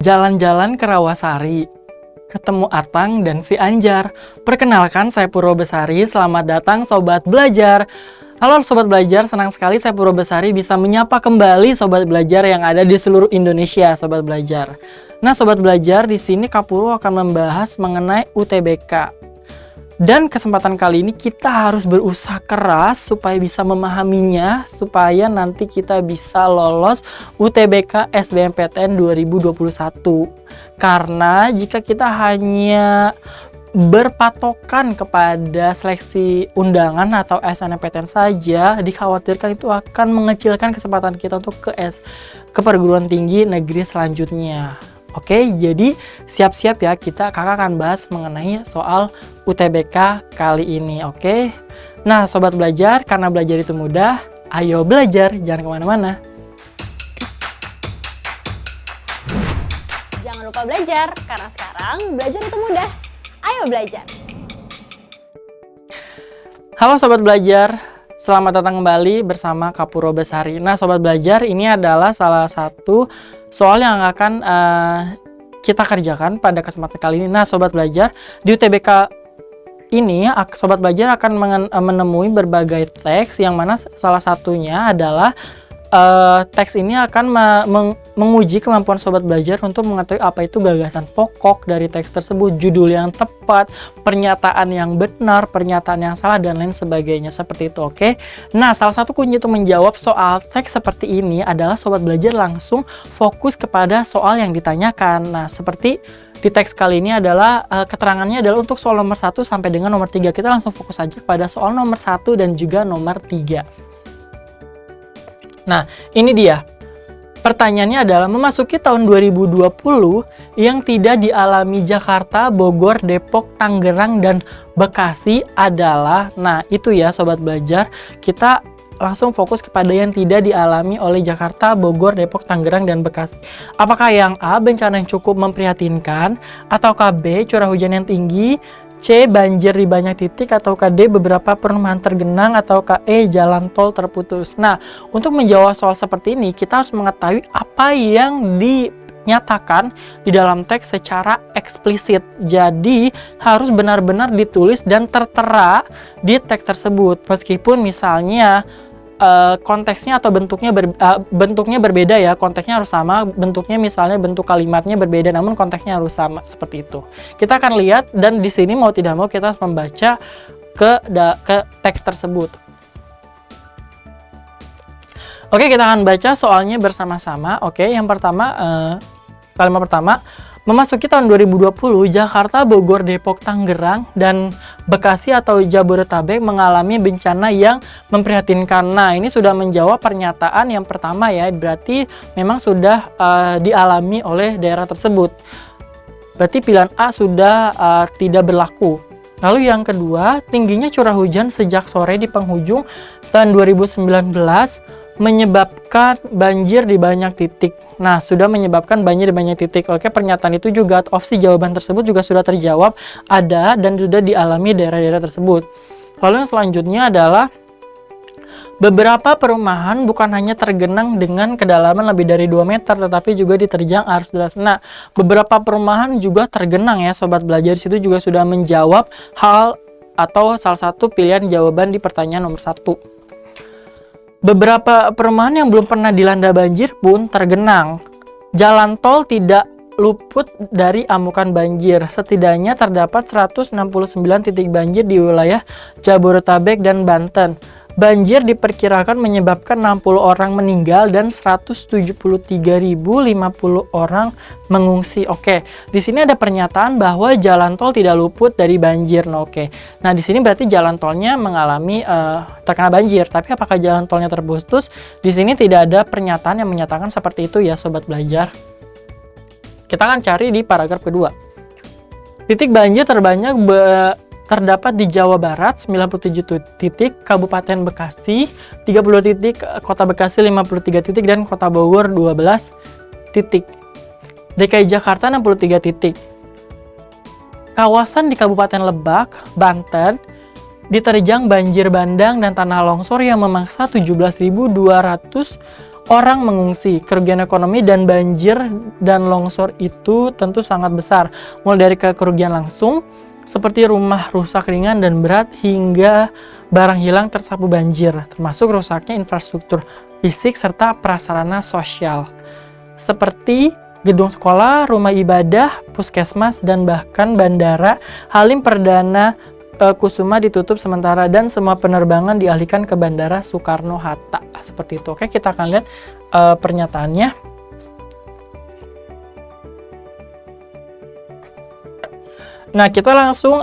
Jalan-jalan ke Rawasari, ketemu Atang dan si Anjar. Perkenalkan, saya Purwo Besari. Selamat datang Sobat Belajar. Halo Sobat Belajar, senang sekali saya Purwo Besari bisa menyapa kembali Sobat Belajar yang ada di seluruh Indonesia, Sobat Belajar. Nah, Sobat Belajar, di sini Kak Purwo akan membahas mengenai UTBK. Dan kesempatan kali ini kita harus berusaha keras supaya bisa memahaminya, supaya nanti kita bisa lolos UTBK SBMPTN 2021. Karena jika kita hanya berpatokan kepada seleksi undangan atau SNMPTN saja, dikhawatirkan itu akan mengecilkan kesempatan kita untuk ke perguruan tinggi negeri selanjutnya. Oke, jadi siap-siap ya, kakak akan bahas mengenai soal UTBK kali ini, oke? Nah, Sobat Belajar, karena belajar itu mudah, ayo belajar, jangan kemana-mana. Jangan lupa belajar, karena sekarang belajar itu mudah. Ayo belajar. Halo Sobat Belajar, selamat datang kembali bersama Kak Purwo Besari. Nah, Sobat Belajar, ini adalah salah satu soal yang akan kita kerjakan pada kesempatan kali ini. Nah, Sobat Belajar, di UTBK ini Sobat Belajar akan menemui berbagai teks, yang mana salah satunya adalah teks ini akan menguji kemampuan Sobat Belajar untuk mengetahui apa itu gagasan pokok dari teks tersebut, judul yang tepat, pernyataan yang benar, pernyataan yang salah, dan lain sebagainya, seperti itu, oke? Nah, salah satu kunci untuk menjawab soal teks seperti ini adalah Sobat Belajar langsung fokus kepada soal yang ditanyakan. Nah, seperti di teks kali ini adalah keterangannya adalah untuk soal nomor 1 sampai dengan nomor 3. Kita langsung fokus saja pada soal nomor 1 dan juga nomor 3. Nah, ini dia. Pertanyaannya adalah memasuki tahun 2020 yang tidak dialami Jakarta, Bogor, Depok, Tangerang, dan Bekasi adalah, nah itu ya Sobat Belajar, kita langsung fokus kepada yang tidak dialami oleh Jakarta, Bogor, Depok, Tangerang, dan Bekasi. Apakah yang A, bencana yang cukup memprihatinkan, ataukah B, curah hujan yang tinggi, C, banjir di banyak titik, atau D, beberapa perumahan tergenang, atau E, jalan tol terputus. Nah, untuk menjawab soal seperti ini, kita harus mengetahui apa yang dinyatakan di dalam teks secara eksplisit. Jadi, harus benar-benar ditulis dan tertera di teks tersebut. Meskipun misalnya konteksnya atau bentuknya berbeda ya, konteksnya harus sama, bentuknya misalnya bentuk kalimatnya berbeda, namun konteksnya harus sama, seperti itu. Kita akan lihat, dan di sini mau tidak mau kita harus membaca ke teks tersebut. Oke, kita akan baca soalnya bersama-sama. Oke, yang pertama, kalimat pertama, memasuki tahun 2020, Jakarta, Bogor, Depok, Tangerang, dan Bekasi atau Jabodetabek mengalami bencana yang memprihatinkan. Nah, ini sudah menjawab pernyataan yang pertama ya, berarti memang sudah dialami oleh daerah tersebut. Berarti pilihan A sudah tidak berlaku. Lalu yang kedua, tingginya curah hujan sejak sore di penghujung tahun 2019 menyebabkan banjir di banyak titik. Nah, sudah menyebabkan banjir di banyak titik. Oke, pernyataan itu juga, opsi jawaban tersebut juga sudah terjawab, ada dan sudah dialami daerah-daerah tersebut. Lalu yang selanjutnya adalah beberapa perumahan bukan hanya tergenang dengan kedalaman lebih dari 2 meter, tetapi juga diterjang arus deras. Nah, beberapa perumahan juga tergenang ya, Sobat Belajar. Situ juga sudah menjawab hal atau salah satu pilihan jawaban di pertanyaan nomor 1. Beberapa perumahan yang belum pernah dilanda banjir pun tergenang. Jalan tol tidak luput dari amukan banjir. Setidaknya terdapat 169 titik banjir di wilayah Jabodetabek dan Banten. Banjir diperkirakan menyebabkan 60 orang meninggal dan 173.050 orang mengungsi. Oke, di sini ada pernyataan bahwa jalan tol tidak luput dari banjir. Nah, oke. Nah, di sini berarti jalan tolnya mengalami terkena banjir. Tapi apakah jalan tolnya terputus? Di sini tidak ada pernyataan yang menyatakan seperti itu ya, Sobat Belajar. Kita akan cari di paragraf kedua. Titik banjir terbanyak terdapat di Jawa Barat 97 titik, Kabupaten Bekasi 30 titik, Kota Bekasi 53 titik, dan Kota Bogor 12 titik. DKI Jakarta 63 titik. Kawasan di Kabupaten Lebak, Banten diterjang banjir bandang dan tanah longsor yang memaksa 17.200 orang mengungsi. Kerugian ekonomi dan banjir dan longsor itu tentu sangat besar. Mulai dari kerugian langsung, seperti rumah rusak ringan dan berat, hingga barang hilang tersapu banjir, termasuk rusaknya infrastruktur fisik serta prasarana sosial. Seperti gedung sekolah, rumah ibadah, puskesmas, dan bahkan bandara Halim Perdana Kusuma ditutup sementara dan semua penerbangan dialihkan ke Bandara Soekarno-Hatta. Seperti itu. Oke, kita akan lihat pernyataannya. Nah, kita langsung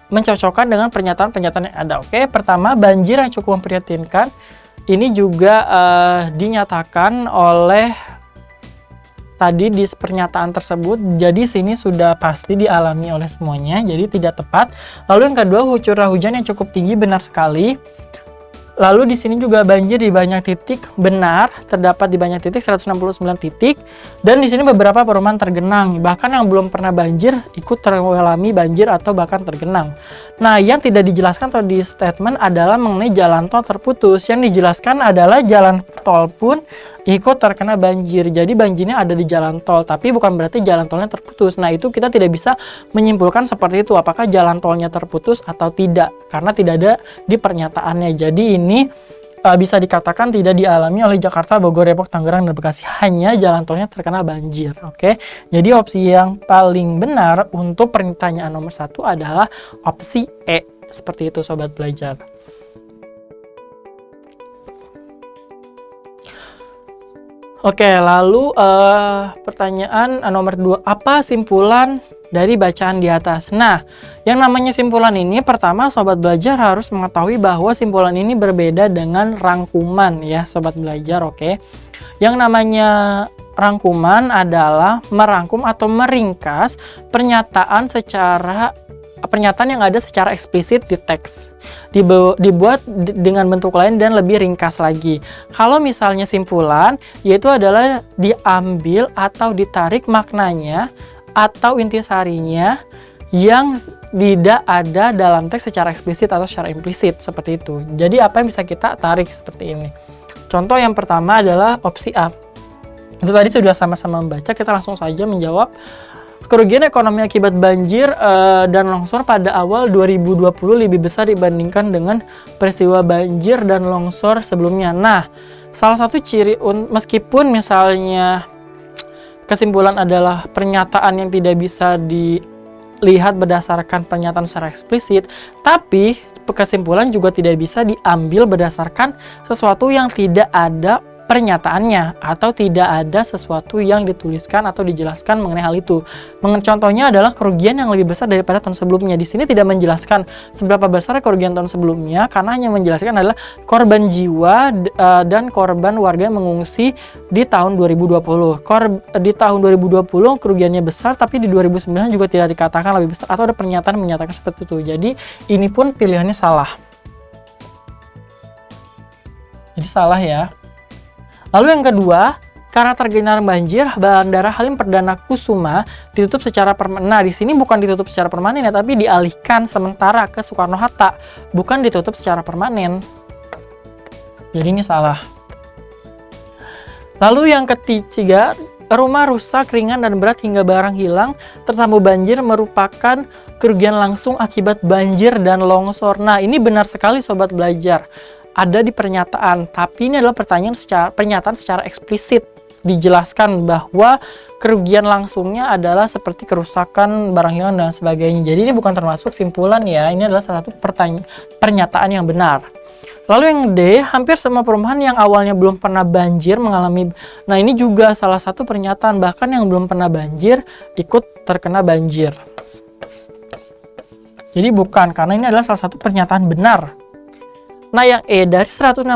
mencocokkan dengan pernyataan-pernyataan yang ada. Oke, pertama, banjir yang cukup memprihatinkan. Ini juga dinyatakan oleh tadi di pernyataan tersebut, jadi sini sudah pasti dialami oleh semuanya, jadi tidak tepat. Lalu yang kedua, curah hujan yang cukup tinggi, benar sekali. Lalu di sini juga banjir di banyak titik, benar, terdapat di banyak titik 169 titik, dan di sini beberapa perumahan tergenang. Bahkan yang belum pernah banjir ikut mengalami banjir atau bahkan tergenang. Nah, yang tidak dijelaskan atau di statement adalah mengenai jalan tol terputus. Yang dijelaskan adalah jalan tol pun ikut terkena banjir. Jadi banjirnya ada di jalan tol, tapi bukan berarti jalan tolnya terputus. Nah, itu kita tidak bisa menyimpulkan seperti itu, apakah jalan tolnya terputus atau tidak, karena tidak ada di pernyataannya. Jadi ini bisa dikatakan tidak dialami oleh Jakarta, Bogor, Depok, Tangerang, dan Bekasi. Hanya jalan tolnya terkena banjir. Oke, jadi opsi yang paling benar untuk pertanyaan nomor 1 adalah opsi E. Seperti itu, sobat belajar. Oke, lalu pertanyaan nomor 2, apa simpulan dari bacaan di atas? Nah, yang namanya simpulan ini, pertama sobat belajar harus mengetahui bahwa simpulan ini berbeda dengan rangkuman ya, sobat belajar. Oke, yang namanya rangkuman adalah merangkum atau meringkas pernyataan yang ada secara eksplisit di teks, dibuat dengan bentuk lain dan lebih ringkas lagi. Kalau misalnya simpulan, yaitu adalah diambil atau ditarik maknanya atau intisarinya yang tidak ada dalam teks secara eksplisit atau secara implisit, seperti itu. Jadi apa yang bisa kita tarik seperti ini? Contoh yang pertama adalah opsi A. Itu tadi sudah sama-sama membaca, kita langsung saja menjawab. Kerugian ekonomi akibat banjir dan longsor pada awal 2020 lebih besar dibandingkan dengan peristiwa banjir dan longsor sebelumnya. Nah, salah satu ciri, meskipun misalnya kesimpulan adalah pernyataan yang tidak bisa dilihat berdasarkan pernyataan secara eksplisit, tapi kesimpulan juga tidak bisa diambil berdasarkan sesuatu yang tidak ada pernyataannya atau tidak ada sesuatu yang dituliskan atau dijelaskan mengenai hal itu. Contohnya adalah kerugian yang lebih besar daripada tahun sebelumnya. Di sini tidak menjelaskan seberapa besar kerugian tahun sebelumnya, karena hanya menjelaskan adalah korban jiwa dan korban warga yang mengungsi di tahun 2020. Di tahun 2020 kerugiannya besar, tapi di 2009 juga tidak dikatakan lebih besar atau ada pernyataan menyatakan seperti itu. Jadi ini pun pilihannya salah. Jadi salah ya. Lalu yang kedua, karena tergenang banjir, Bandara Halim Perdana Kusuma ditutup secara permanen. Nah, di sini bukan ditutup secara permanen ya, tapi dialihkan sementara ke Soekarno-Hatta, bukan ditutup secara permanen. Jadi ini salah. Lalu yang ketiga, rumah rusak ringan dan berat hingga barang hilang tersapu banjir merupakan kerugian langsung akibat banjir dan longsor. Nah, ini benar sekali sobat belajar. Ada di pernyataan, tapi ini adalah pernyataan secara eksplisit. Dijelaskan bahwa kerugian langsungnya adalah seperti kerusakan, barang hilang, dan sebagainya. Jadi ini bukan termasuk simpulan ya, ini adalah salah satu pernyataan yang benar. Lalu yang D, hampir semua perumahan yang awalnya belum pernah banjir mengalami. Nah, ini juga salah satu pernyataan, bahkan yang belum pernah banjir ikut terkena banjir. Jadi bukan, karena ini adalah salah satu pernyataan benar. Nah, yang E, dari 169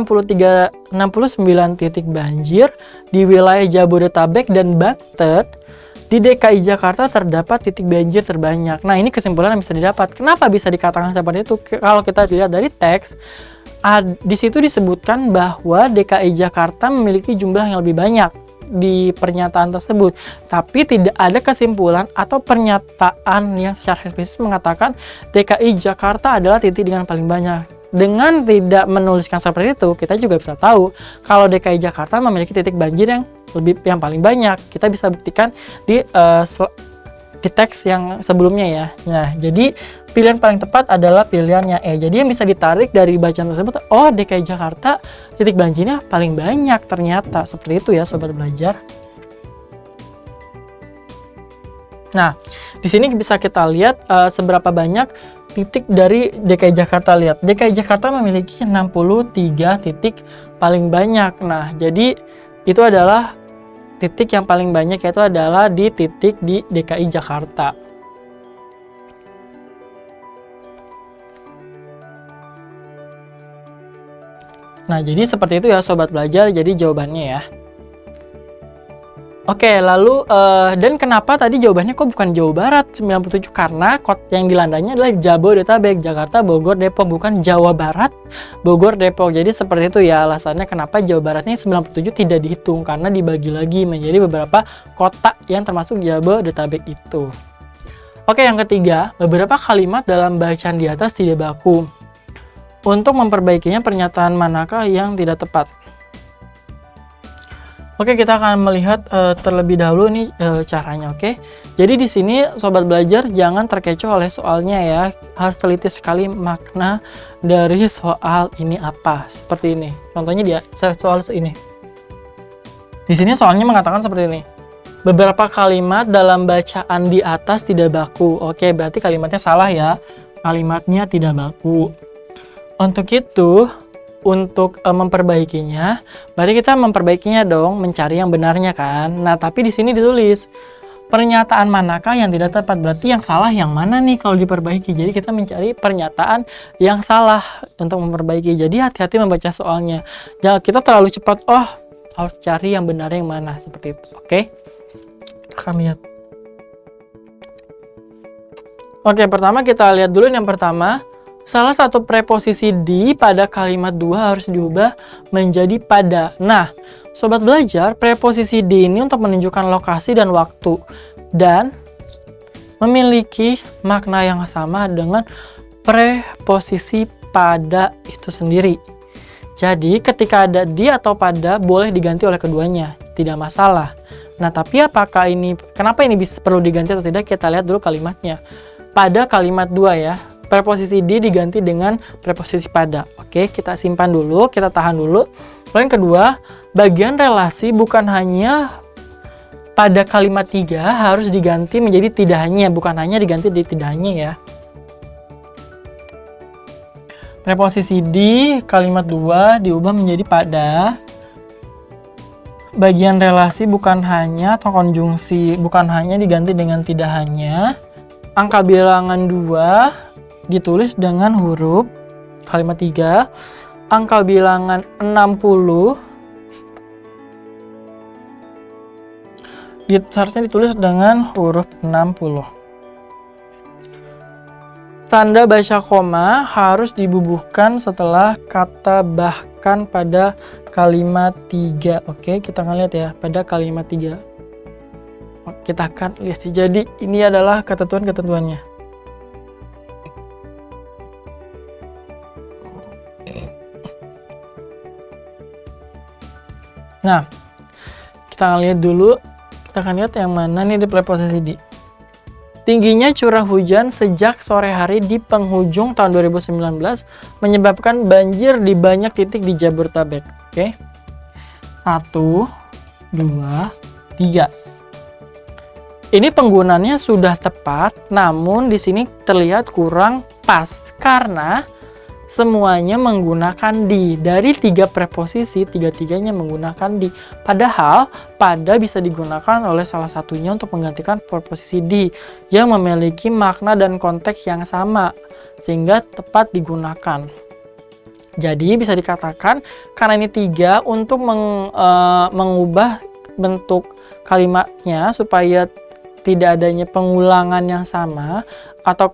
titik banjir di wilayah Jabodetabek dan Banten, di DKI Jakarta terdapat titik banjir terbanyak. Nah, ini kesimpulan yang bisa didapat. Kenapa bisa dikatakan seperti itu? Kalau kita lihat dari teks, di situ disebutkan bahwa DKI Jakarta memiliki jumlah yang lebih banyak di pernyataan tersebut, tapi tidak ada kesimpulan atau pernyataan yang secara eksplisit mengatakan DKI Jakarta adalah titik dengan paling banyak. dengan tidak menuliskan seperti itu, kita juga bisa tahu kalau DKI Jakarta memiliki titik banjir yang paling banyak. Kita bisa buktikan di teks yang sebelumnya ya. Nah, jadi pilihan paling tepat adalah pilihannya E. Jadi yang bisa ditarik dari bacaan tersebut, oh DKI Jakarta titik banjirnya paling banyak ternyata. Seperti itu ya sobat belajar. Nah, di sini bisa kita lihat seberapa banyak titik dari DKI Jakarta. Lihat, DKI Jakarta memiliki 63 titik paling banyak. Nah, jadi itu adalah titik yang paling banyak, yaitu adalah di titik di DKI Jakarta. Nah, jadi seperti itu ya sobat belajar, jadi jawabannya ya. Oke, lalu dan kenapa tadi jawabannya kok bukan Jawa Barat 97? Karena kota yang dilandanya adalah Jabodetabek, Jakarta, Bogor, Depok, bukan Jawa Barat, Bogor, Depok. Jadi seperti itu ya alasannya kenapa Jawa Baratnya 97 tidak dihitung, karena dibagi lagi menjadi beberapa kota yang termasuk Jabodetabek itu. Oke, yang ketiga, beberapa kalimat dalam bacaan di atas tidak baku. Untuk memperbaikinya, pernyataan manakah yang tidak tepat? Oke, kita akan melihat terlebih dahulu nih caranya, oke? Jadi di sini sobat belajar jangan terkecoh oleh soalnya ya. Harus teliti sekali makna dari soal ini apa. Seperti ini. Contohnya dia soal ini. Di sini soalnya mengatakan seperti ini. Beberapa kalimat dalam bacaan di atas tidak baku. Oke, berarti kalimatnya salah ya. Kalimatnya tidak baku. Untuk itu, untuk memperbaikinya, berarti kita memperbaikinya dong, mencari yang benarnya kan. Nah, tapi di sini ditulis pernyataan manakah yang tidak tepat, berarti yang salah yang mana nih kalau diperbaiki. Jadi kita mencari pernyataan yang salah untuk memperbaiki. Jadi hati-hati membaca soalnya. Jangan kita terlalu cepat, harus cari yang benar yang mana, seperti itu. Oke? Kita akan lihat. Oke, pertama kita lihat dulu yang pertama. Salah satu preposisi di pada kalimat 2 harus diubah menjadi pada. Nah, sobat belajar, preposisi di ini untuk menunjukkan lokasi dan waktu dan memiliki makna yang sama dengan preposisi pada itu sendiri. Jadi, ketika ada di atau pada boleh diganti oleh keduanya, tidak masalah. Nah, tapi kenapa ini perlu diganti atau tidak? Kita lihat dulu kalimatnya. Pada kalimat 2 ya. Preposisi di diganti dengan preposisi pada. Oke, kita simpan dulu, kita tahan dulu. Lalu yang kedua, bagian relasi bukan hanya pada kalimat 3 harus diganti menjadi tidak hanya, bukan hanya diganti di tidak hanya ya. Preposisi di kalimat 2 diubah menjadi pada. Bagian relasi bukan hanya atau konjungsi bukan hanya diganti dengan tidak hanya. Angka bilangan 2 ditulis dengan huruf kalimat 3. Angka bilangan 60 seharusnya ditulis dengan huruf 60. Tanda baca koma harus dibubuhkan setelah kata bahkan pada kalimat 3. Oke, kita akan lihat ya pada kalimat 3. Kita akan lihat. Jadi ini adalah ketentuan-ketentuannya. Nah, kita akan lihat dulu. Kita akan lihat yang mana nih di preposisi di. Tingginya curah hujan sejak sore hari di penghujung tahun 2019 menyebabkan banjir di banyak titik di Jabodetabek. Oke. 1, 2, 3. Ini penggunaannya sudah tepat, namun di sini terlihat kurang pas karena semuanya menggunakan di. Dari 3 preposisi, 3-tiganya menggunakan di. Padahal pada bisa digunakan oleh salah satunya untuk menggantikan preposisi di yang memiliki makna dan konteks yang sama sehingga tepat digunakan. Jadi bisa dikatakan karena ini 3 untuk mengubah bentuk kalimatnya supaya tidak adanya pengulangan yang sama atau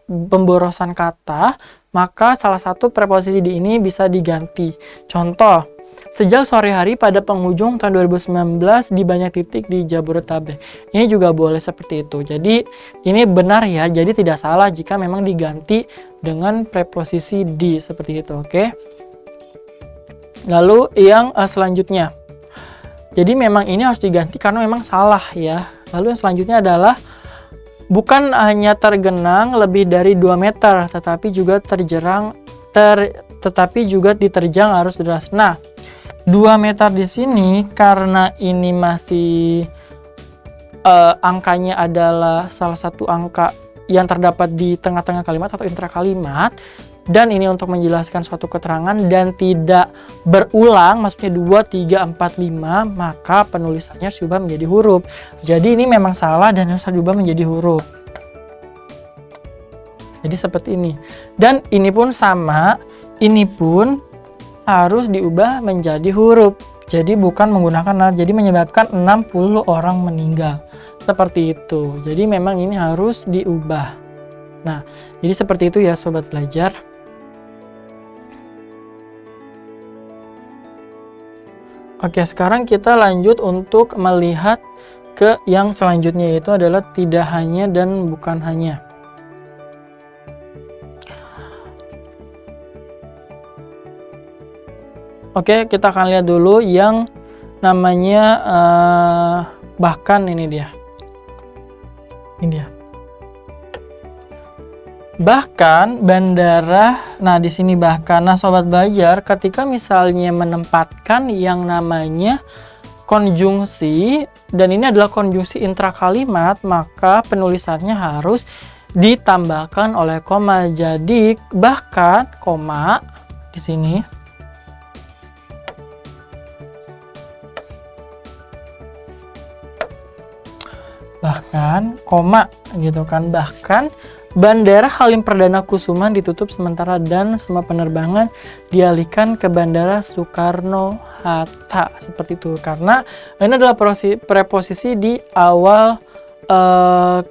pemborosan kata, maka salah satu preposisi di ini bisa diganti. Contoh, sejak sore hari pada penghujung tahun 2019 di banyak titik di Jabodetabek. Ini juga boleh seperti itu. Jadi ini benar ya, jadi tidak salah jika memang diganti dengan preposisi di seperti itu, oke? Lalu yang selanjutnya. Jadi memang ini harus diganti karena memang salah ya. Lalu yang selanjutnya adalah bukan hanya tergenang lebih dari 2 meter, tetapi juga diterjang arus deras. Nah, 2 meter di sini karena ini masih angkanya adalah salah satu angka yang terdapat di tengah-tengah kalimat atau intra kalimat, dan ini untuk menjelaskan suatu keterangan dan tidak berulang, maksudnya 2, 3, 4, 5, maka penulisannya harus diubah menjadi huruf. Jadi ini memang salah dan harus diubah menjadi huruf. Jadi seperti ini. Dan ini pun sama, ini pun harus diubah menjadi huruf. Jadi bukan menggunakan nada, jadi menyebabkan 60 orang meninggal. Seperti itu. Jadi memang ini harus diubah. Nah, jadi seperti itu ya sobat belajar. Oke, sekarang kita lanjut untuk melihat ke yang selanjutnya, yaitu adalah tidak hanya dan bukan hanya. Oke, kita akan lihat dulu yang namanya bahkan. Ini dia. Ini dia. Bahkan bandara, nah di sini bahkan, nah sobat belajar, ketika misalnya menempatkan yang namanya konjungsi, dan ini adalah konjungsi intrakalimat, maka penulisannya harus ditambahkan oleh koma. Jadi bahkan koma di sini. Bahkan koma gitu kan, bahkan Bandara Halim Perdana Kusuma ditutup sementara dan semua penerbangan dialihkan ke Bandara Soekarno-Hatta. Seperti itu. Karena ini adalah preposisi di awal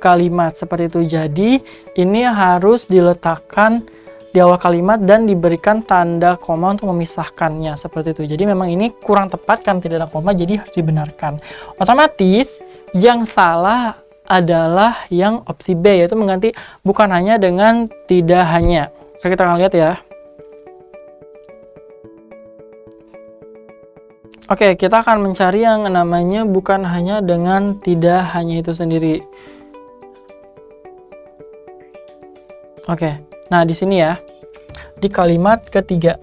kalimat. Seperti itu. Jadi ini harus diletakkan di awal kalimat dan diberikan tanda koma untuk memisahkannya. Seperti itu. Jadi memang ini kurang tepat kan, tidak ada koma, jadi harus dibenarkan. Otomatis yang salah adalah yang opsi B, yaitu mengganti bukan hanya dengan tidak hanya. Oke, kita akan lihat ya. Oke, kita akan mencari yang namanya bukan hanya dengan tidak hanya itu sendiri. Oke, nah di sini ya, di kalimat ketiga.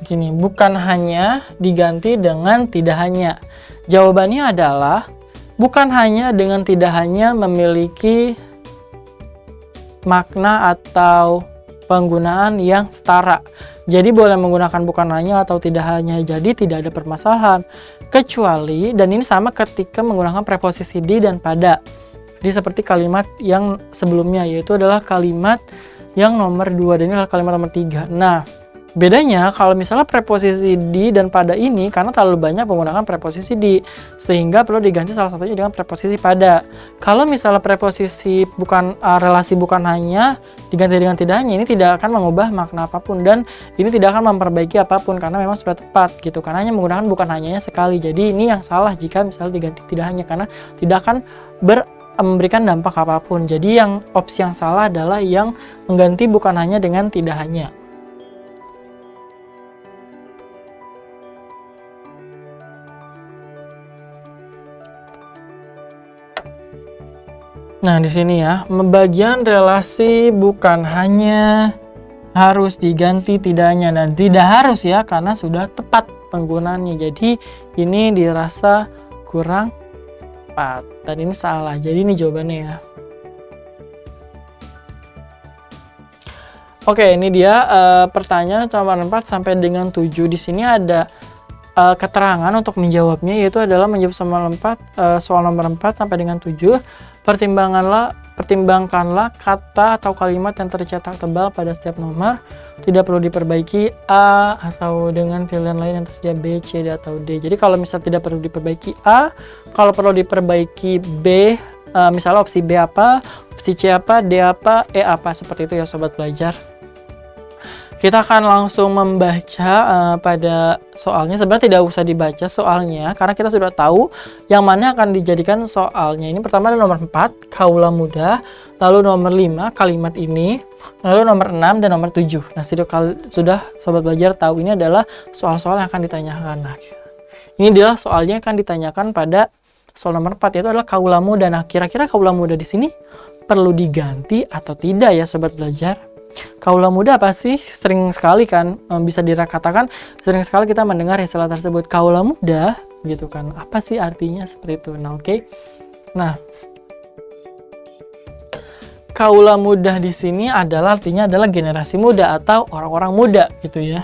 Gini, bukan hanya diganti dengan tidak hanya. Jawabannya adalah bukan hanya dengan tidak hanya memiliki makna atau penggunaan yang setara. Jadi boleh menggunakan bukan hanya atau tidak hanya, jadi tidak ada permasalahan. Kecuali, dan ini sama ketika menggunakan preposisi di dan pada. Jadi seperti kalimat yang sebelumnya, yaitu adalah kalimat yang nomor 2, dan ini adalah kalimat nomor 3. Nah, bedanya kalau misalnya preposisi di dan pada ini, karena terlalu banyak menggunakan preposisi di, sehingga perlu diganti salah satunya dengan preposisi pada. Kalau misalnya preposisi bukan relasi bukan hanya diganti dengan tidak hanya, ini tidak akan mengubah makna apapun, dan ini tidak akan memperbaiki apapun karena memang sudah tepat gitu. Karena hanya menggunakan bukan hanyanya sekali. Jadi ini yang salah jika misalnya diganti tidak hanya, karena tidak akan memberikan dampak apapun. Jadi yang opsi yang salah adalah yang mengganti bukan hanya dengan tidak hanya. Nah, di sini ya, bagian relasi bukan hanya harus diganti tidak hanya, dan tidak harus ya, karena sudah tepat penggunaannya. Jadi ini dirasa kurang tepat dan ini salah. Jadi ini jawabannya ya. Oke, ini dia pertanyaan nomor 4 sampai dengan 7. Di sini ada keterangan untuk menjawabnya, yaitu adalah menjawab soal nomor 4 sampai dengan 7. Pertimbangkanlah kata atau kalimat yang tercetak tebal pada setiap nomor. Tidak perlu diperbaiki A, atau dengan pilihan lain yang tersedia B, C, D, atau D. Jadi kalau misal tidak perlu diperbaiki A, kalau perlu diperbaiki B, misalnya opsi B apa, opsi C apa, D apa, E apa, seperti itu ya sobat belajar. Kita akan langsung membaca pada soalnya. Sebenarnya tidak usah dibaca soalnya karena kita sudah tahu yang mana akan dijadikan soalnya. Ini pertama ada nomor 4, kaula muda, lalu nomor 5, kalimat ini, lalu nomor 6 dan nomor 7. Nah, sudah sobat belajar tahu ini adalah soal-soal yang akan ditanyakan. Nah, ini adalah soalnya yang akan ditanyakan pada soal nomor 4, yaitu adalah kaula muda. Nah, kira-kira kaula muda di sini perlu diganti atau tidak ya sobat belajar? Kaula muda apa sih? Sering sekali kan bisa dikatakan sering sekali kita mendengar istilah tersebut, kaula muda gitu kan. Apa sih artinya seperti itu? Nah, oke. Nah, kaula muda di sini artinya adalah generasi muda atau orang-orang muda gitu ya.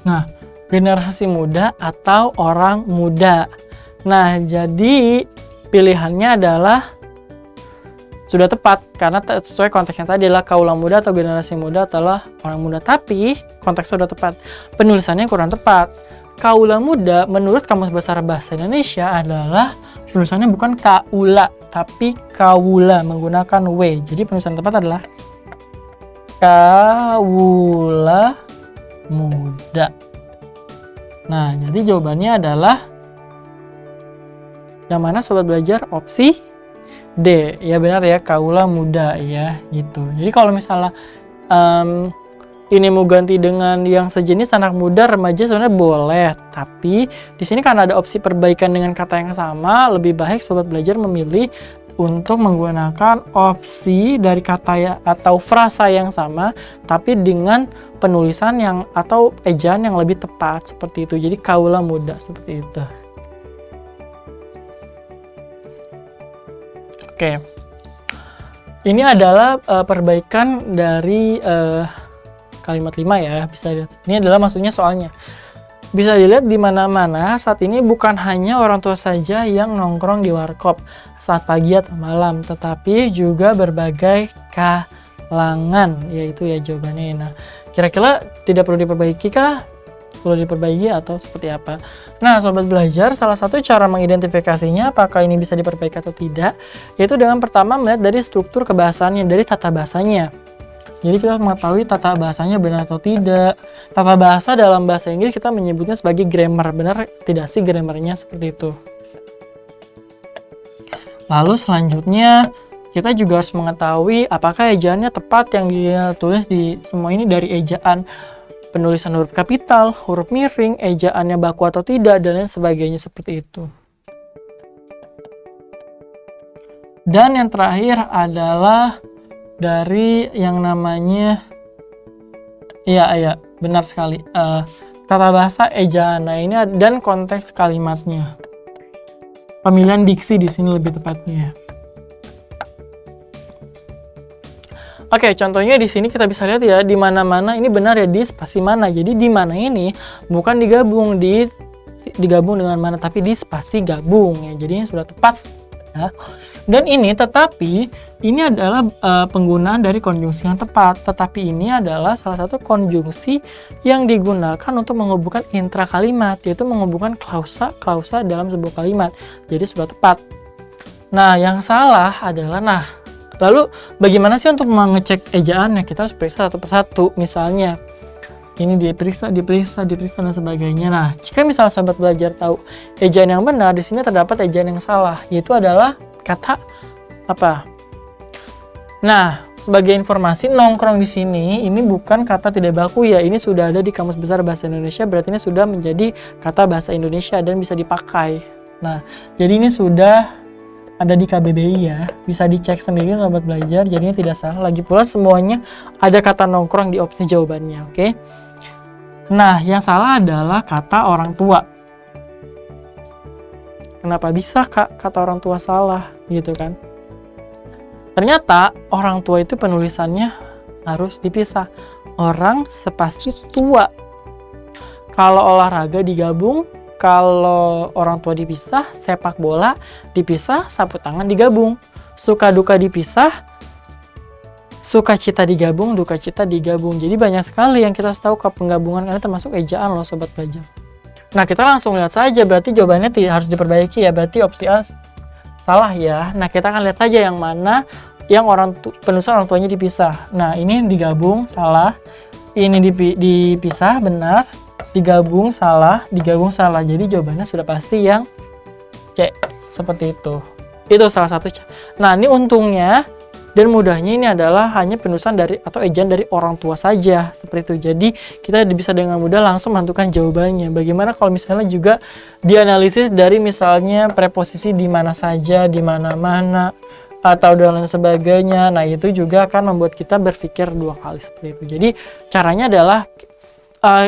Nah, generasi muda atau orang muda. Nah, jadi pilihannya adalah sudah tepat karena sesuai konteksnya tadi adalah kaula muda atau generasi muda adalah orang muda. Tapi konteksnya sudah tepat, penulisannya kurang tepat. Kaula muda menurut Kamus Besar Bahasa Indonesia adalah penulisannya bukan kaula tapi kaula menggunakan W. Jadi penulisan tepat adalah kaula muda. Nah, jadi jawabannya adalah yang mana sobat belajar? Opsi D. Ya benar ya, kaula muda ya gitu. Jadi kalau misalnya ini mau ganti dengan yang sejenis anak muda, remaja sebenarnya boleh. Tapi di sini karena ada opsi perbaikan dengan kata yang sama, lebih baik sobat belajar memilih untuk menggunakan opsi dari kata atau frasa yang sama tapi dengan penulisan yang atau ejaan yang lebih tepat seperti itu. Jadi kaula muda seperti itu. Oke. Ini adalah perbaikan dari kalimat 5 ya, bisa lihat. Ini adalah maksudnya soalnya. Bisa dilihat di mana-mana saat ini bukan hanya orang tua saja yang nongkrong di warkop saat pagi atau malam, tetapi juga berbagai kalangan, yaitu ya jawabannya. Nah, kira-kira tidak perlu diperbaiki kah? Perlu diperbaiki atau seperti apa? Nah, sobat belajar, salah satu cara mengidentifikasinya apakah ini bisa diperbaiki atau tidak, yaitu dengan pertama melihat dari struktur kebahasaannya, dari tata bahasanya. Jadi kita mengetahui tata bahasanya benar atau tidak. Tata bahasa dalam bahasa Inggris kita menyebutnya sebagai grammar. Benar tidak sih grammarnya seperti itu? Lalu selanjutnya kita juga harus mengetahui apakah ejaannya tepat yang ditulis di semua ini dari ejaan penulisan huruf kapital, huruf miring, ejaannya baku atau tidak, dan lain sebagainya seperti itu. Dan yang terakhir adalah dari yang namanya iya benar sekali tata bahasa ejaan. Nah, ini dan konteks kalimatnya, pemilihan diksi di sini lebih tepatnya. Oke, contohnya di sini kita bisa lihat ya, di mana-mana ini benar ya, di spasi mana. Jadi di mana ini bukan digabung dengan mana, tapi di spasi gabung ya. Jadi ini sudah tepat ya. Dan ini tetapi ini adalah penggunaan dari konjungsi yang tepat. Tetapi ini adalah salah satu konjungsi yang digunakan untuk menghubungkan intra kalimat, yaitu menghubungkan klausa dalam sebuah kalimat. Jadi sudah tepat. Nah, yang salah adalah lalu bagaimana sih untuk mengecek ejaannya? Kita harus periksa satu persatu. Misalnya ini diperiksa dan sebagainya. Nah, jika misalnya sahabat belajar tahu ejaan yang benar, di sini terdapat ejaan yang salah, yaitu adalah kata apa? Nah, sebagai informasi, nongkrong di sini ini bukan kata tidak baku ya. Ini sudah ada di Kamus Besar Bahasa Indonesia, berarti ini sudah menjadi kata bahasa Indonesia dan bisa dipakai. Nah, jadi ini sudah ada di KBBI ya. Bisa dicek sendiri sahabat belajar. Jadi ini tidak salah. Lagi pula semuanya ada kata nongkrong di opsi jawabannya, oke? Nah, yang salah adalah kata orang tua. Kenapa bisa kata orang tua salah gitu kan? Ternyata orang tua itu penulisannya harus dipisah. Orang spasi tua. Kalau olahraga digabung, kalau orang tua dipisah, sepak bola dipisah, sapu tangan digabung. Suka duka dipisah, Sukacita digabung, dukacita digabung. Jadi banyak sekali yang kita tahu ke penggabungan karena termasuk ejaan loh sobat belajar. Nah, kita langsung lihat saja, berarti jawabannya harus diperbaiki ya. Berarti opsi A salah ya. Nah, kita akan lihat saja yang mana yang penulisan orang tuanya dipisah. Nah, ini digabung salah. Ini dipisah benar. Digabung salah, digabung salah. Jadi jawabannya sudah pasti yang C. Seperti itu. Itu salah satu. Nah, ini untungnya dan mudahnya ini adalah hanya penulisan dari atau ejaan dari orang tua saja, seperti itu. Jadi kita bisa dengan mudah langsung menentukan jawabannya. Bagaimana kalau misalnya juga dianalisis dari misalnya preposisi di mana saja, di mana-mana, atau dan lain sebagainya. Nah, itu juga akan membuat kita berpikir dua kali seperti itu. Jadi caranya adalah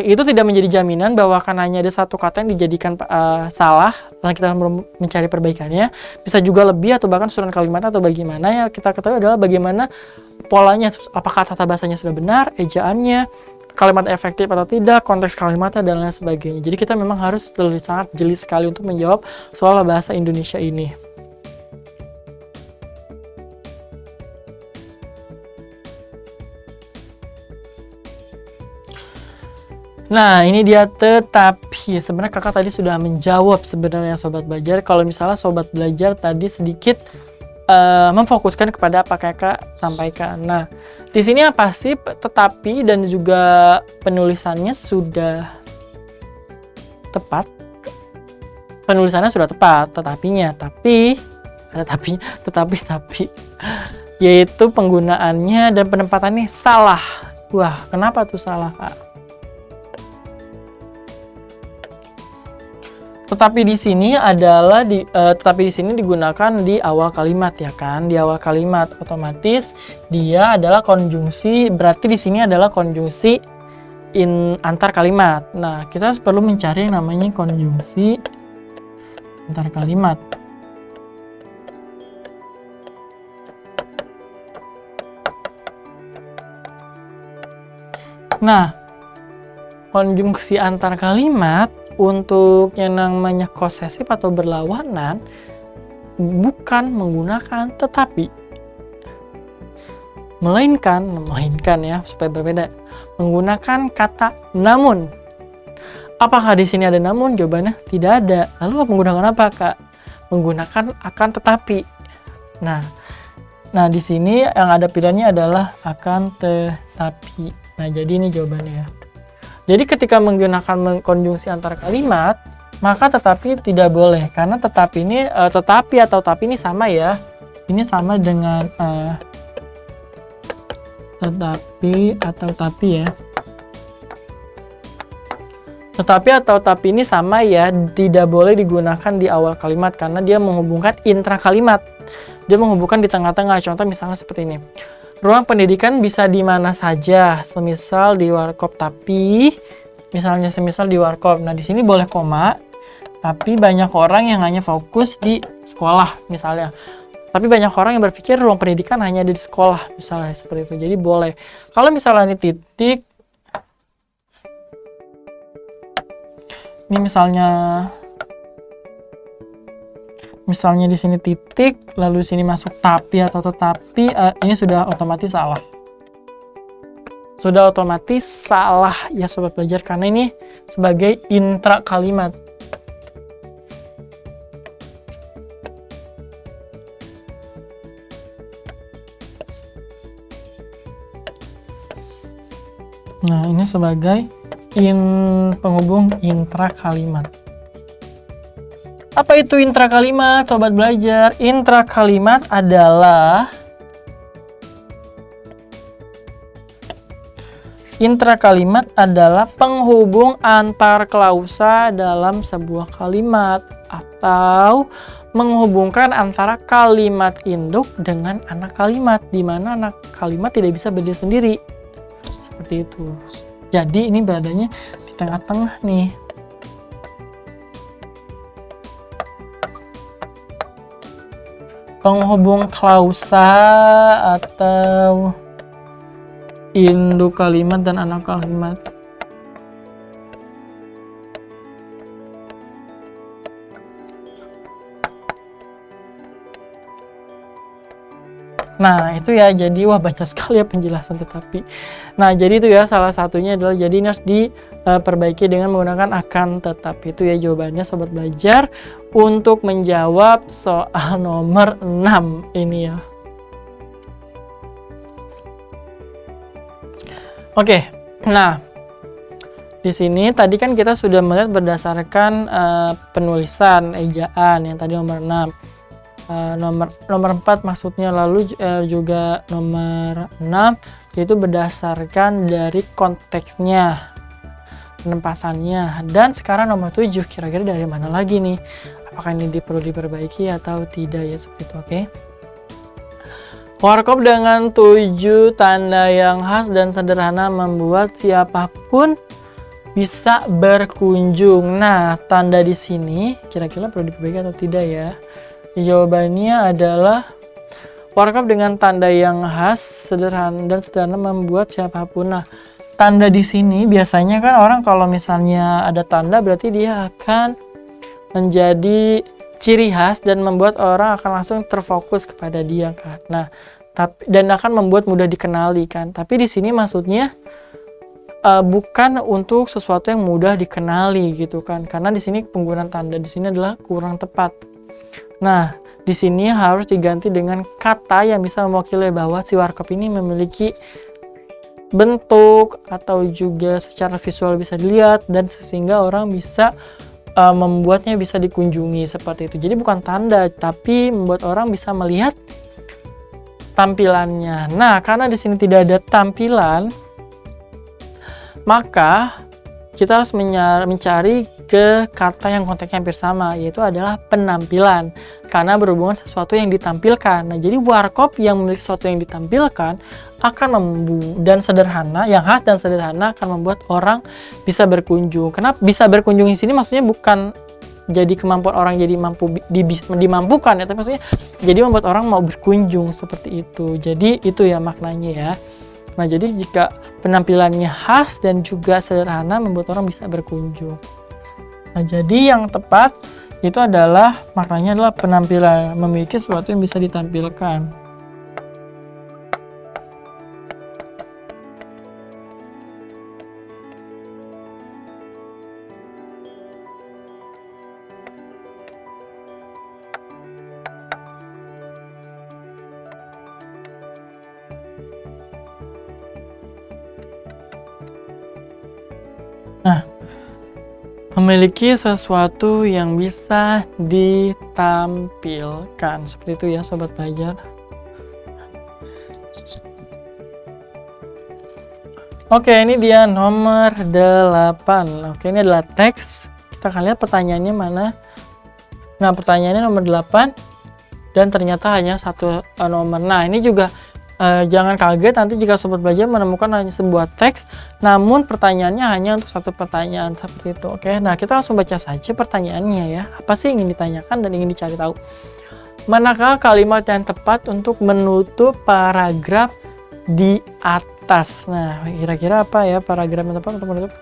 itu tidak menjadi jaminan bahwa akan hanya ada satu kata yang dijadikan salah dan kita mencari perbaikannya. Bisa juga lebih atau bahkan susunan kalimat atau bagaimana. Ya kita ketahui adalah bagaimana polanya, apakah tata bahasanya sudah benar, ejaannya, kalimat efektif atau tidak, konteks kalimatnya dan lain sebagainya. Jadi kita memang harus sangat jeli sekali untuk menjawab soal bahasa Indonesia ini. Nah, ini dia tetapi. Sebenarnya kakak tadi sudah menjawab sebenarnya sobat belajar. Kalau misalnya sobat belajar tadi sedikit memfokuskan kepada apa kakak sampaikan. Nah, di sini yang pasti tetapi dan juga penulisannya sudah tepat. Penulisannya sudah tepat, tetapinya. Tapi ada tapinya, tetapi yaitu penggunaannya dan penempatannya salah. Wah, kenapa tuh salah, Kak? Tetapi di sini adalah tetapi di sini digunakan di awal kalimat ya kan, di awal kalimat otomatis dia adalah konjungsi, berarti di sini adalah konjungsi antar kalimat. Nah, kita perlu mencari yang namanya konjungsi antar kalimat. Nah, konjungsi antar kalimat untuk yang namanya kosesif atau berlawanan bukan menggunakan tetapi, melainkan ya supaya berbeda, menggunakan kata namun. Apakah di sini ada namun? Jawabannya tidak ada. Lalu menggunakan apa, Kak? Menggunakan akan tetapi. Nah di sini yang ada pilihannya adalah akan tetapi. Nah, jadi ini jawabannya ya. Jadi ketika menggunakan konjungsi antar kalimat, maka tetapi tidak boleh. Karena tetapi ini, tetapi atau tapi ini sama ya. Ini sama dengan tetapi atau tapi ya. Tetapi atau tapi ini sama ya, tidak boleh digunakan di awal kalimat. Karena dia menghubungkan intra kalimat. Dia menghubungkan di tengah-tengah. Contoh misalnya seperti ini. Ruang pendidikan bisa di mana saja, semisal di warkop, tapi misalnya semisal di warkop. Nah, di sini boleh koma, tapi banyak orang yang hanya fokus di sekolah misalnya. Tapi banyak orang yang berpikir ruang pendidikan hanya ada di sekolah, misalnya seperti itu. Jadi boleh. Kalau misalnya ini titik, ini misalnya di sini titik, lalu sini masuk tapi atau tetapi, ini sudah otomatis salah. Sudah otomatis salah ya sobat belajar, karena ini sebagai intra kalimat. Nah, ini sebagai penghubung intra kalimat. Apa itu intra kalimat, sobat belajar? Intra kalimat adalah penghubung antar klausa dalam sebuah kalimat atau menghubungkan antara kalimat induk dengan anak kalimat, di mana anak kalimat tidak bisa berdiri sendiri. Seperti itu. Jadi ini beradanya di tengah-tengah nih. Penghubung klausa atau induk kalimat dan anak kalimat. Nah, itu ya, jadi wah banyak sekali ya penjelasan tetapi. Nah, jadi itu ya salah satunya adalah jadi ini harus diperbaiki dengan menggunakan akan tetapi. Itu ya jawabannya sobat belajar untuk menjawab soal nomor 6 ini ya. Oke. Nah, di sini tadi kan kita sudah melihat berdasarkan penulisan ejaan yang tadi nomor 6. Nomor 4 maksudnya, lalu juga nomor 6 yaitu berdasarkan dari konteksnya, penempatannya. Dan sekarang nomor 7 kira-kira dari mana lagi nih, apakah ini perlu diperbaiki atau tidak ya, seperti itu. Oke. Warkop dengan 7 tanda yang khas dan sederhana membuat siapapun bisa berkunjung. Nah, tanda di sini kira-kira perlu diperbaiki atau tidak ya? Jawabannya adalah warkop dengan tanda yang khas, sederhana dan sederhana membuat siapapun. Nah, tanda di sini biasanya kan orang kalau misalnya ada tanda berarti dia akan menjadi ciri khas dan membuat orang akan langsung terfokus kepada dia kan. Nah, dan akan membuat mudah dikenali kan. Tapi di sini maksudnya bukan untuk sesuatu yang mudah dikenali gitu kan. Karena di sini penggunaan tanda di sini adalah kurang tepat. Nah, di sini harus diganti dengan kata yang bisa mewakili bahwa si warkop ini memiliki bentuk atau juga secara visual bisa dilihat dan sehingga orang bisa membuatnya bisa dikunjungi seperti itu. Jadi bukan tanda, tapi membuat orang bisa melihat tampilannya. Nah, karena di sini tidak ada tampilan, maka kita harus mencari ke kata yang konteksnya hampir sama, yaitu adalah penampilan, karena berhubungan sesuatu yang ditampilkan. Nah, jadi warkop yang memiliki sesuatu yang ditampilkan akan dan sederhana, yang khas dan sederhana akan membuat orang bisa berkunjung. Kenapa bisa berkunjung di sini? Maksudnya bukan jadi kemampuan orang jadi dimampukan ya, tapi maksudnya jadi membuat orang mau berkunjung seperti itu. Jadi itu ya maknanya ya. Nah, jadi jika penampilannya khas dan juga sederhana membuat orang bisa berkunjung. Nah, jadi yang tepat itu adalah maknanya adalah penampilan, memiliki sesuatu yang bisa ditampilkan. Nah, memiliki sesuatu yang bisa ditampilkan. Seperti itu ya sobat belajar. Oke, ini dia nomor 8. Oke, ini adalah teks. Kita akan lihat pertanyaannya mana. Nah, pertanyaannya nomor 8 dan ternyata hanya satu nomor. Nah, ini juga jangan kaget nanti jika sobat belajar menemukan hanya sebuah teks, namun pertanyaannya hanya untuk satu pertanyaan seperti itu. Oke, nah kita langsung baca saja pertanyaannya ya. Apa sih yang ingin ditanyakan dan ingin dicari tahu? Manakah kalimat yang tepat untuk menutup paragraf di atas? Nah, kira-kira apa ya paragraf yang tepat untuk menutup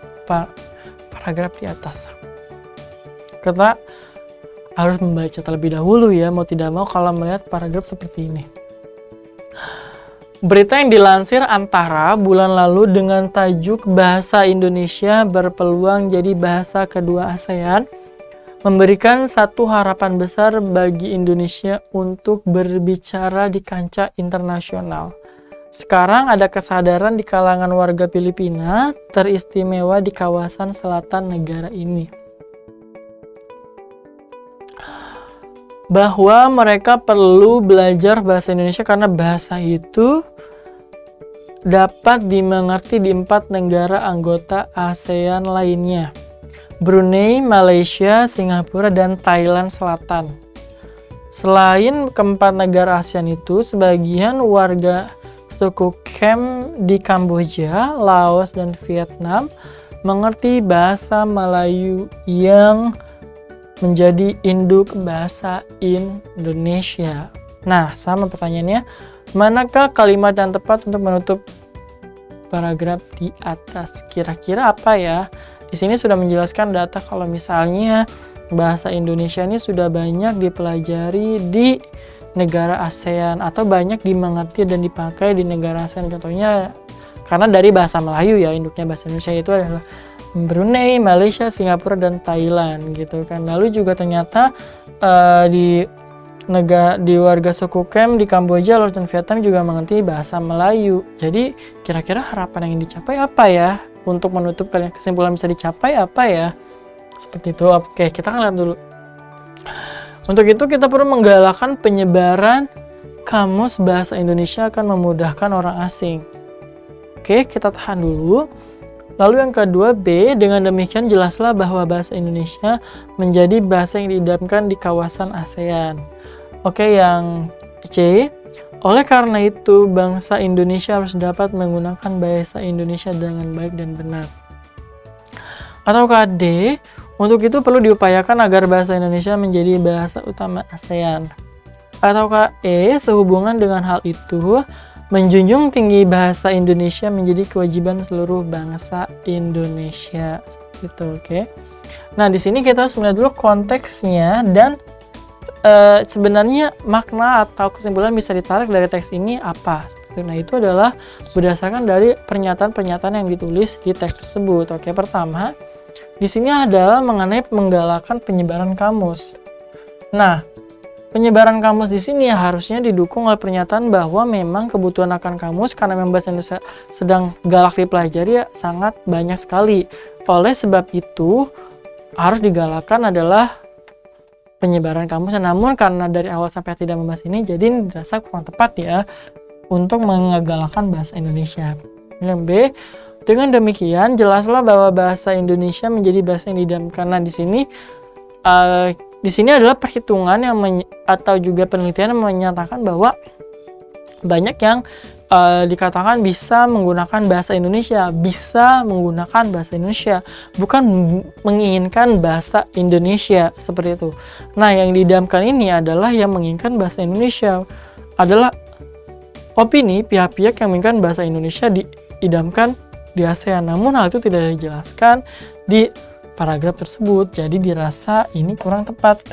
paragraf di atas? Kita harus membaca terlebih dahulu ya, mau tidak mau kalau melihat paragraf seperti ini. Berita yang dilansir Antara bulan lalu dengan tajuk Bahasa Indonesia berpeluang jadi bahasa kedua ASEAN memberikan satu harapan besar bagi Indonesia untuk berbicara di kancah internasional. Sekarang ada kesadaran di kalangan warga Filipina, teristimewa di kawasan selatan negara ini, bahwa mereka perlu belajar bahasa Indonesia karena bahasa itu dapat dimengerti di 4 negara anggota ASEAN lainnya, Brunei, Malaysia, Singapura, dan Thailand Selatan. Selain keempat negara ASEAN itu, sebagian warga suku Khmer di Kamboja, Laos, dan Vietnam mengerti bahasa Melayu yang menjadi induk bahasa Indonesia. Nah, sama pertanyaannya, manakah kalimat yang tepat untuk menutup paragraf di atas? Kira-kira apa ya? Di sini sudah menjelaskan data kalau misalnya bahasa Indonesia ini sudah banyak dipelajari di negara ASEAN atau banyak dimengerti dan dipakai di negara ASEAN. Contohnya karena dari bahasa Melayu ya, induknya bahasa Indonesia itu adalah Brunei, Malaysia, Singapura, dan Thailand gitu kan. Lalu juga ternyata di warga suku Kem di Kamboja, Laos, dan Vietnam juga mengerti bahasa Melayu. Jadi kira-kira harapan yang dicapai apa ya? Untuk menutup kalian kesimpulan bisa dicapai apa ya? Seperti itu. Oke, kita akan lihat dulu. Untuk itu kita perlu menggalakkan penyebaran kamus bahasa Indonesia akan memudahkan orang asing. Oke, kita tahan dulu. Lalu yang kedua B, dengan demikian jelaslah bahwa bahasa Indonesia menjadi bahasa yang diidamkan di kawasan ASEAN. Oke, yang C, oleh karena itu bangsa Indonesia harus dapat menggunakan bahasa Indonesia dengan baik dan benar. Ataukah D, untuk itu perlu diupayakan agar bahasa Indonesia menjadi bahasa utama ASEAN. Ataukah E, sehubungan dengan hal itu, menjunjung tinggi bahasa Indonesia menjadi kewajiban seluruh bangsa Indonesia. Gitu, oke. Nah, di sini kita harus melihat dulu konteksnya dan sebenarnya makna atau kesimpulan bisa ditarik dari teks ini apa. Nah, itu adalah berdasarkan dari pernyataan-pernyataan yang ditulis di teks tersebut. Oke, pertama, di sini adalah mengenai menggalakkan penyebaran kamus. Nah, penyebaran kamus di sini harusnya didukung oleh pernyataan bahwa memang kebutuhan akan kamus karena memang bahasa Indonesia sedang galak dipelajari ya, sangat banyak sekali. Oleh sebab itu, harus digalakkan adalah penyebaran kamus. Namun karena dari awal sampai tidak membahas ini, jadi ini dirasa kurang tepat ya untuk menggalakkan bahasa Indonesia. Yang B, dengan demikian jelaslah bahwa bahasa Indonesia menjadi bahasa yang diidamkan. Nah, di sini adalah perhitungan yang atau juga penelitian yang menyatakan bahwa banyak yang dikatakan bisa menggunakan bahasa Indonesia, bukan menginginkan bahasa Indonesia seperti itu. Nah, yang diidamkan ini adalah yang menginginkan bahasa Indonesia, adalah opini pihak-pihak yang menginginkan bahasa Indonesia diidamkan di ASEAN. Namun hal itu tidak dijelaskan di paragraf tersebut, jadi dirasa ini kurang tepat.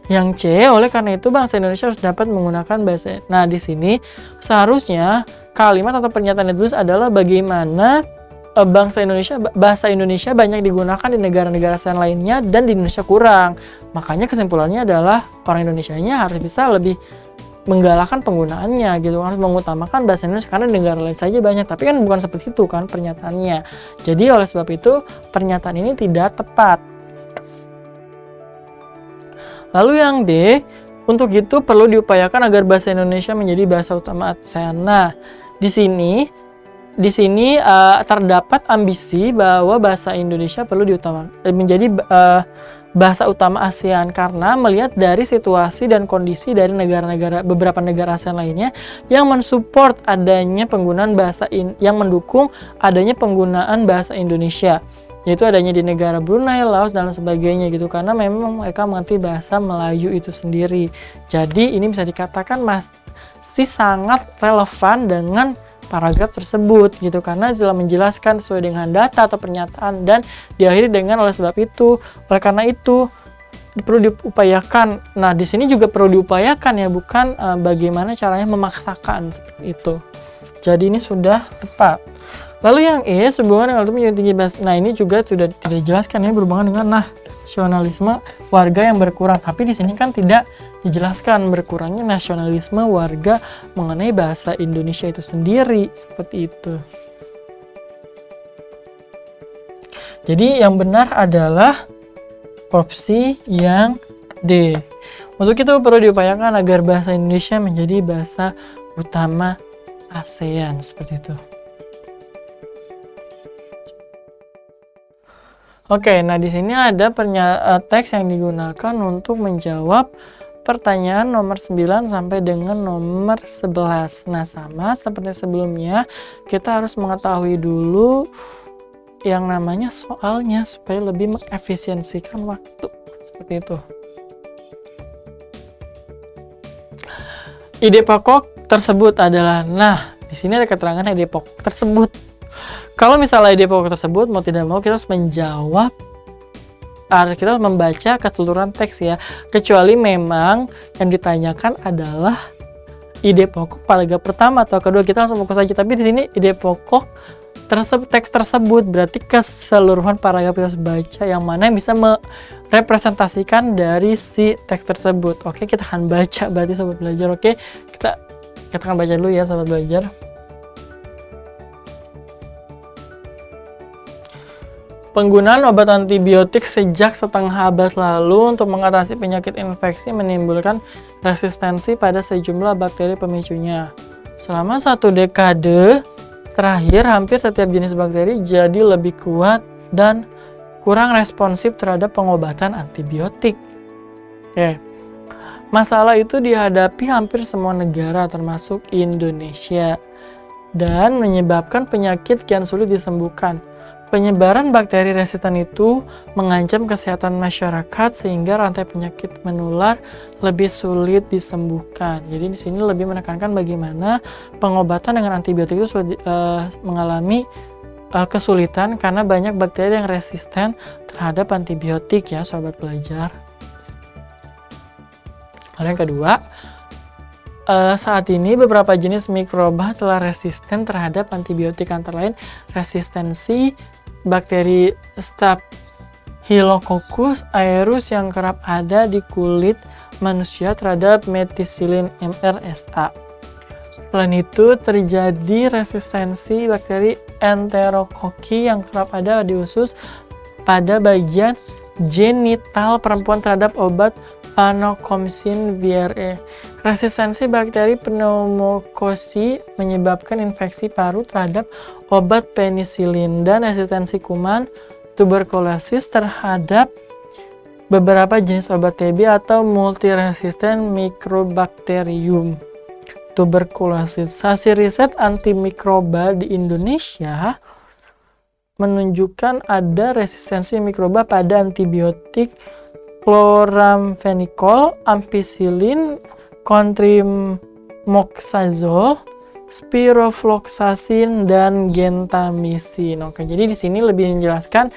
Yang C, oleh karena itu bangsa Indonesia harus dapat menggunakan bahasa. Nah, di sini seharusnya kalimat atau pernyataan yang ditulis adalah bagaimana bahasa Indonesia banyak digunakan di negara-negara ASEAN lainnya dan di Indonesia kurang. Makanya kesimpulannya adalah orang Indonesianya harus bisa lebih menggalakkan penggunaannya gitu, harus mengutamakan bahasa Indonesia karena negara lain saja banyak, tapi kan bukan seperti itu kan pernyataannya. Jadi oleh sebab itu pernyataan ini tidak tepat. Lalu yang D, untuk itu perlu diupayakan agar bahasa Indonesia menjadi bahasa utama ASEAN. Nah, di sini terdapat ambisi bahwa bahasa Indonesia perlu menjadi bahasa utama ASEAN karena melihat dari situasi dan kondisi dari beberapa negara ASEAN lainnya yang mensupport adanya penggunaan yang mendukung adanya penggunaan bahasa Indonesia, yaitu adanya di negara Brunei, Laos, dan sebagainya gitu, karena memang mereka mengerti bahasa Melayu itu sendiri. Jadi ini bisa dikatakan masih sangat relevan dengan paragraf tersebut gitu, karena telah menjelaskan sesuai dengan data atau pernyataan dan diakhiri dengan oleh karena itu perlu diupayakan. Nah, di sini juga perlu diupayakan ya, bukan bagaimana caranya memaksakan seperti itu. Jadi ini sudah tepat. Lalu yang E, sehubungan dengan menjunjung tinggi bahasa. Nah, ini juga sudah tidak dijelaskan ya, berhubungan dengan nasionalisme warga yang berkurang. Tapi di sini kan tidak dijelaskan berkurangnya nasionalisme warga mengenai bahasa Indonesia itu sendiri, seperti itu. Jadi yang benar adalah opsi yang D. Untuk itu perlu diupayakan agar bahasa Indonesia menjadi bahasa utama ASEAN, seperti itu. Oke, nah di sini ada teks yang digunakan untuk menjawab pertanyaan nomor 9 sampai dengan nomor 11. Nah, sama seperti sebelumnya, kita harus mengetahui dulu yang namanya soalnya supaya lebih mengefisiensikan waktu. Seperti itu. Ide pokok tersebut adalah, di sini ada keterangan ide pokok tersebut. Kalau misalnya ide pokok tersebut mau tidak mau kita harus menjawab kita harus membaca keseluruhan teks ya. Kecuali memang yang ditanyakan adalah ide pokok paragraf pertama atau kedua, kita langsung fokus saja. Tapi di sini ide pokok teks tersebut berarti keseluruhan paragraf kita harus baca, yang mana yang bisa merepresentasikan dari si teks tersebut. Oke, kita akan baca berarti sobat belajar. Oke, kita akan baca dulu ya sobat belajar. Penggunaan obat antibiotik sejak setengah abad lalu untuk mengatasi penyakit infeksi menimbulkan resistensi pada sejumlah bakteri pemicunya. Selama 1 dekade terakhir, hampir setiap jenis bakteri jadi lebih kuat dan kurang responsif terhadap pengobatan antibiotik. Oke. Masalah itu dihadapi hampir semua negara termasuk Indonesia dan menyebabkan penyakit kian sulit disembuhkan. Penyebaran bakteri resisten itu mengancam kesehatan masyarakat sehingga rantai penyakit menular lebih sulit disembuhkan. Jadi di sini lebih menekankan bagaimana pengobatan dengan antibiotik itu mengalami kesulitan karena banyak bakteri yang resisten terhadap antibiotik ya sobat belajar. Lalu yang kedua, saat ini beberapa jenis mikroba telah resisten terhadap antibiotik, antara lain resistensi bakteri Staphylococcus aureus yang kerap ada di kulit manusia terhadap methicillin MRSA. Selain itu, terjadi resistensi bakteri Enterococcus yang kerap ada di usus pada bagian genital perempuan terhadap obat Vancomycin VRE. Resistensi bakteri pneumokokki menyebabkan infeksi paru terhadap obat penisilin, dan resistensi kuman tuberkulosis terhadap beberapa jenis obat TB atau multiresisten Mycobacterium tuberculosis. Hasil riset antimikroba di Indonesia menunjukkan ada resistensi mikroba pada antibiotik chloramphenicol, ampicillin, cotrimoxazole, spirofloxacin, dan gentamicin. Oke, jadi di sini lebih menjelaskan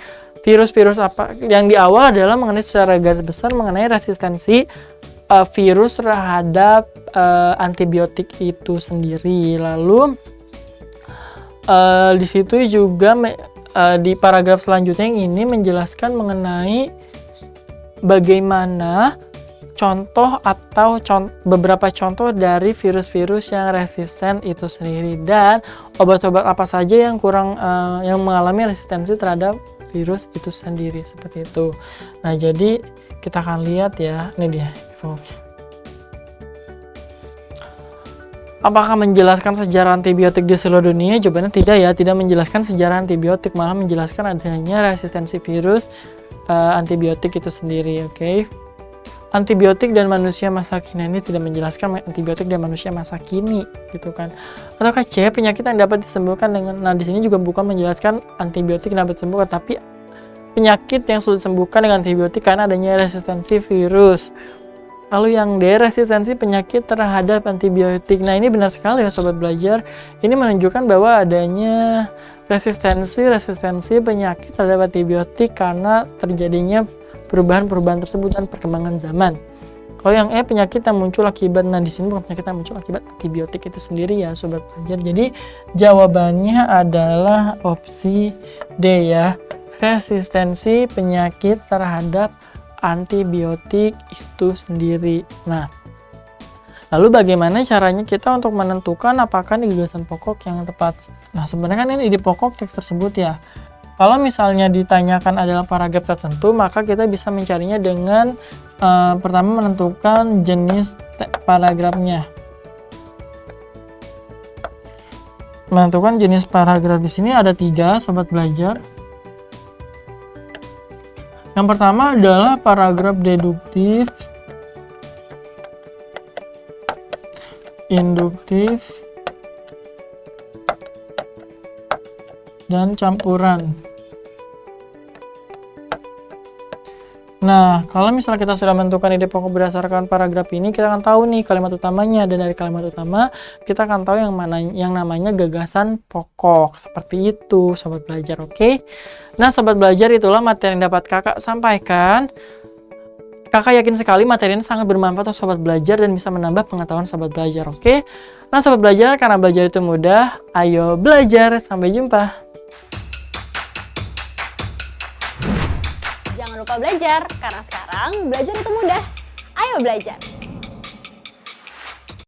virus-virus apa yang di awal adalah mengenai secara garis besar mengenai resistensi virus terhadap antibiotik itu sendiri. Lalu di situ juga di paragraf selanjutnya yang ini menjelaskan mengenai bagaimana contoh atau beberapa contoh dari virus-virus yang resisten itu sendiri, dan obat-obat apa saja yang yang mengalami resistensi terhadap virus itu sendiri, seperti itu. Nah, jadi kita akan lihat ya, ini dia. Apakah menjelaskan sejarah antibiotik di seluruh dunia? Jawabannya tidak ya, tidak menjelaskan sejarah antibiotik, malah menjelaskan adanya resistensi virus antibiotik itu sendiri. Oke. Antibiotik dan manusia masa kini, ini tidak menjelaskan antibiotik dan manusia masa kini, gitu kan. Ataukah C, penyakit yang dapat disembuhkan dengan, nah di sini juga bukan menjelaskan antibiotik yang dapat disembuhkan, tapi penyakit yang sulit disembuhkan dengan antibiotik karena adanya resistensi virus. Lalu yang D, resistensi penyakit terhadap antibiotik. Nah, ini benar sekali ya sobat belajar. Ini menunjukkan bahwa adanya resistensi penyakit terhadap antibiotik karena terjadinya perubahan-perubahan tersebut dan perkembangan zaman. Kalau yang E, penyakit yang muncul akibat, nah di sini bukan penyakit yang muncul akibat antibiotik itu sendiri ya sobat belajar. Jadi jawabannya adalah opsi D ya, resistensi penyakit terhadap antibiotik itu sendiri. Nah, lalu bagaimana caranya kita untuk menentukan apakah ini gagasan pokok yang tepat? Nah, sebenarnya kan ini ide pokok teks tersebut ya. Kalau misalnya ditanyakan adalah paragraf tertentu, maka kita bisa mencarinya dengan pertama menentukan jenis paragrafnya. Menentukan jenis paragraf di sini ada 3 sobat belajar. Yang pertama adalah paragraf deduktif, induktif, dan campuran. Nah, kalau misalnya kita sudah menentukan ide pokok berdasarkan paragraf ini, kita akan tahu nih kalimat utamanya, dan dari kalimat utama kita akan tahu yang namanya gagasan pokok. Seperti itu, sobat belajar, oke? Nah, sobat belajar, itulah materi yang dapat kakak sampaikan. Kakak yakin sekali materi ini sangat bermanfaat untuk sobat belajar dan bisa menambah pengetahuan sobat belajar, oke? Nah, sobat belajar, karena belajar itu mudah, ayo belajar. Sampai jumpa. Jangan lupa belajar, karena sekarang belajar itu mudah. Ayo belajar!